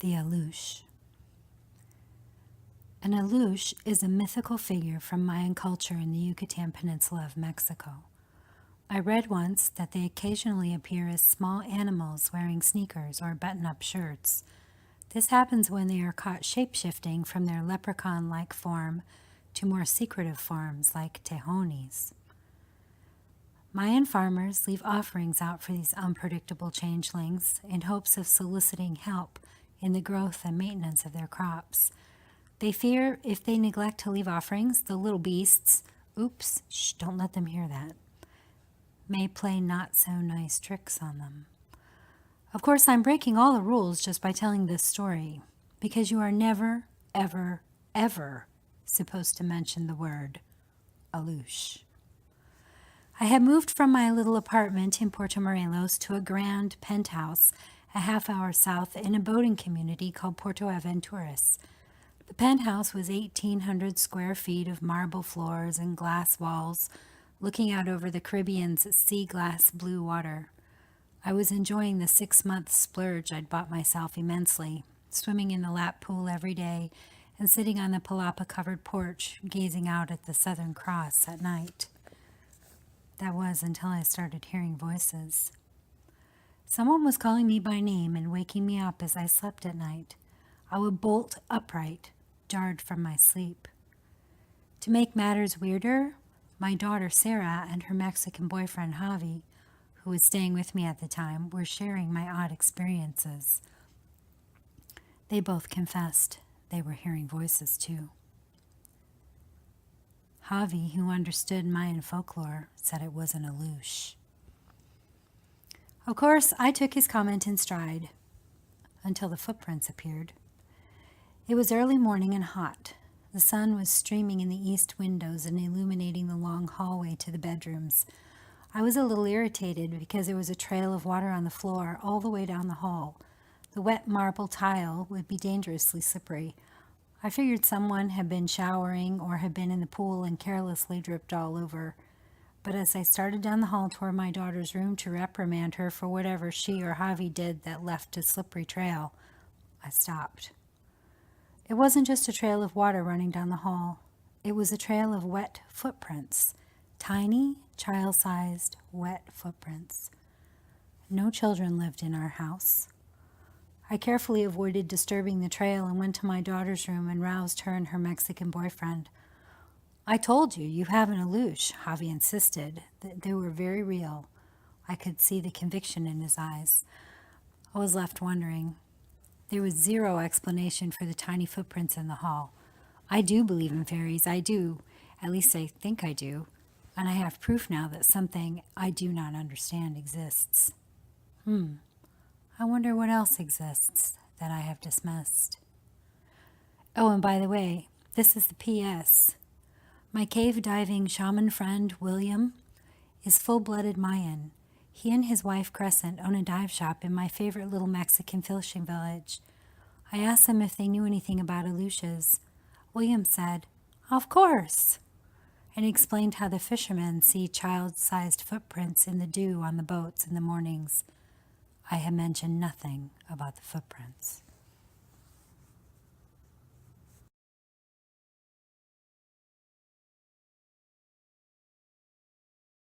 The Alux. An Alux is a mythical figure from Mayan culture in the Yucatan Peninsula of Mexico. I read once that they occasionally appear as small animals wearing sneakers or button-up shirts. This happens when they are caught shape-shifting from their leprechaun-like form to more secretive forms like tejones. Mayan farmers leave offerings out for these unpredictable changelings in hopes of soliciting help in the growth and maintenance of their crops. They fear if they neglect to leave offerings, the little beasts, don't let them hear that, may play not so nice tricks on them. Of course, I'm breaking all the rules just by telling this story, because you are never, ever, ever supposed to mention the word Alux. I had moved from my little apartment in Puerto Morelos to a grand penthouse a half-hour south in a boating community called Puerto Aventuras. The penthouse was 1,800 square feet of marble floors and glass walls, looking out over the Caribbean's sea-glass blue water. I was enjoying the 6-month splurge I'd bought myself immensely, swimming in the lap pool every day and sitting on the palapa-covered porch, gazing out at the Southern Cross at night. That was until I started hearing voices. Someone was calling me by name and waking me up as I slept at night. I would bolt upright, jarred from my sleep. To make matters weirder, my daughter Sarah and her Mexican boyfriend Javi, who was staying with me at the time, were sharing my odd experiences. They both confessed they were hearing voices too. Javi, who understood Mayan folklore, said it was an Alux. Of course, I took his comment in stride, until the footprints appeared. It was early morning and hot. The sun was streaming in the east windows and illuminating the long hallway to the bedrooms. I was a little irritated because there was a trail of water on the floor all the way down the hall. The wet marble tile would be dangerously slippery. I figured someone had been showering or had been in the pool and carelessly dripped all over. But as I started down the hall toward my daughter's room to reprimand her for whatever she or Javi did that left a slippery trail, I stopped. It wasn't just a trail of water running down the hall. It was a trail of wet footprints, tiny, child-sized, wet footprints. No children lived in our house. I carefully avoided disturbing the trail and went to my daughter's room and roused her and her Mexican boyfriend. I told you, you have an Alux, Javi insisted. They were very real. I could see the conviction in his eyes. I was left wondering. There was zero explanation for the tiny footprints in the hall. I do believe in fairies, I do. At least I think I do. And I have proof now that something I do not understand exists. I wonder what else exists that I have dismissed. Oh, and by the way, this is the P.S. My cave-diving shaman friend, William, is full-blooded Mayan. He and his wife, Crescent, own a dive shop in my favorite little Mexican fishing village. I asked them if they knew anything about Aluxes. William said, "Of course," and explained how the fishermen see child-sized footprints in the dew on the boats in the mornings. I had mentioned nothing about the footprints.